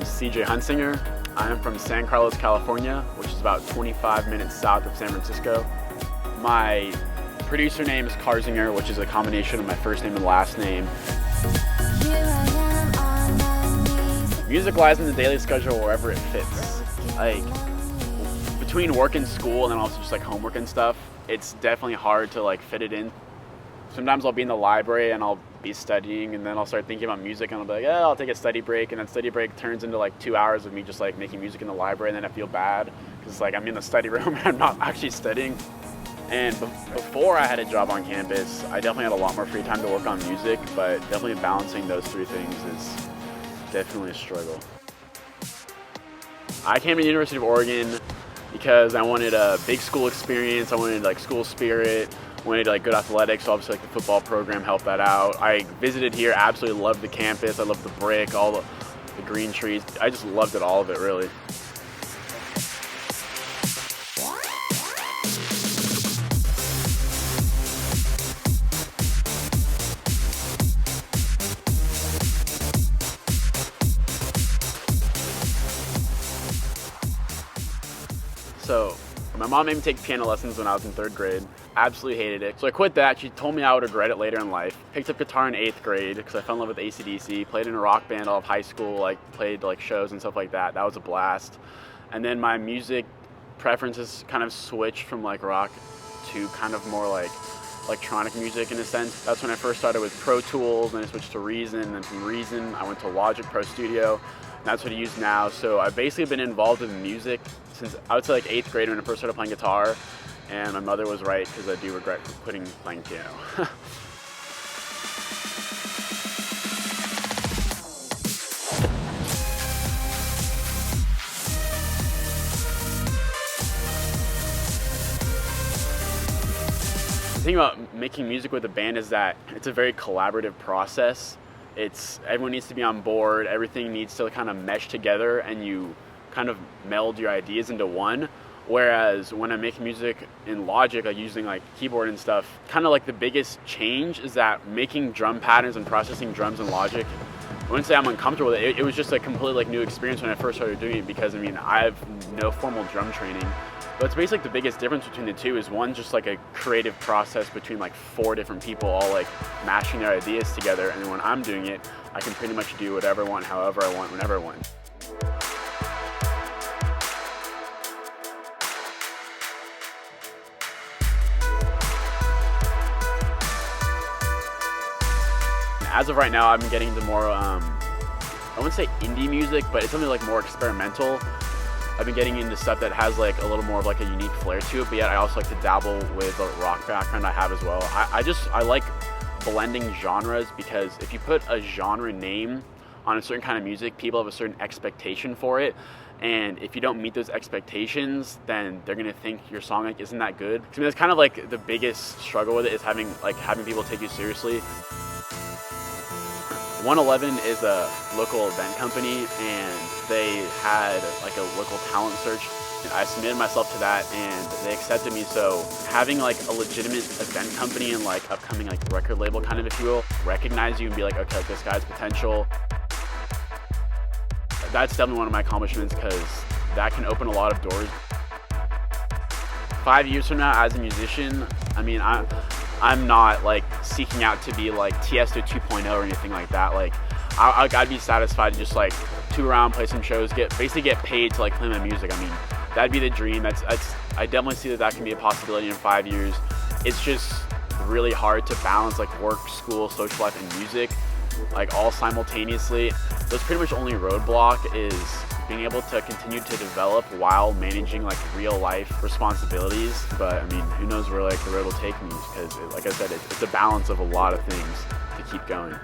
CJ Hunsinger. I am from San Carlos, California, which is about 25 minutes south of San Francisco. My producer name is Carzinger, which is a combination of my first name and last name. Music lies in the daily schedule wherever it fits. Like, between work and school and then also just like homework and stuff, it's definitely hard to like fit it in. Sometimes I'll be in the library and I'll be studying, and then I'll start thinking about music and I'll be like, yeah, I'll take a study break, and then study break turns into like 2 hours of me just like making music in the library, and then I feel bad because like I'm in the study room and I'm not actually studying. And before I had a job on campus, I definitely had a lot more free time to work on music, but definitely balancing those three things is definitely a struggle. I came to the University of Oregon because I wanted a big school experience. I wanted like school spirit, wanted like good athletics, so obviously like the football program helped that out. I visited here, absolutely loved the campus. I loved the brick, all the green trees. I just loved it, all of it really. So my mom made me take piano lessons when I was in 3rd grade. Absolutely hated it. So I quit that. She told me I would regret it later in life. Picked up guitar in 8th grade because I fell in love with AC/DC. Played in a rock band all of high school, like played like shows and stuff like that. That was a blast. And then my music preferences kind of switched from like rock to kind of more like electronic music in a sense. That's when I first started with Pro Tools, then I switched to Reason, and then from Reason I went to Logic Pro Studio. And that's what I use now. So I've basically been involved in music since I would say like 8th grade when I first started playing guitar, and my mother was right because I do regret quitting playing piano. The thing about making music with a band is that it's a very collaborative process. Everyone needs to be on board, everything needs to kind of mesh together, and you kind of meld your ideas into one. Whereas when I make music in Logic, like using like keyboard and stuff, kind of like the biggest change is that making drum patterns and processing drums in Logic, I wouldn't say I'm uncomfortable with it. It was just a completely like new experience when I first started doing it, because I mean, I have no formal drum training. But it's basically like the biggest difference between the two is one just like a creative process between like 4 different people all like mashing their ideas together, and then when I'm doing it, I can pretty much do whatever I want, however I want, whenever I want. As of right now, I've been getting into more, I wouldn't say indie music, but it's something like more experimental. I've been getting into stuff that has like a little more of like a unique flair to it, but yet I also like to dabble with the rock background I have as well. I like blending genres, because if you put a genre name on a certain kind of music, people have a certain expectation for it. And if you don't meet those expectations, then they're gonna think your song like isn't that good. I mean, that's kind of like the biggest struggle with it, is having people take you seriously. 111 is a local event company, and they had like a local talent search. I submitted myself to that and they accepted me. So having like a legitimate event company and like upcoming like record label kind of, if you will, recognize you and be like, okay, this guy's potential. That's definitely one of my accomplishments, because that can open a lot of doors. 5 years from now as a musician, I mean, I'm not like seeking out to be like Tiesto 2.0 or anything like that. Like I'd be satisfied to just like tour around, play some shows, basically get paid to like play my music. I mean, that'd be the dream. I definitely see that can be a possibility in 5 years. It's just really hard to balance like work, school, social life, and music like all simultaneously. That's pretty much the only roadblock, is being able to continue to develop while managing like real life responsibilities. But I mean, who knows where like the road will take me, because like I said, it's a balance of a lot of things to keep going.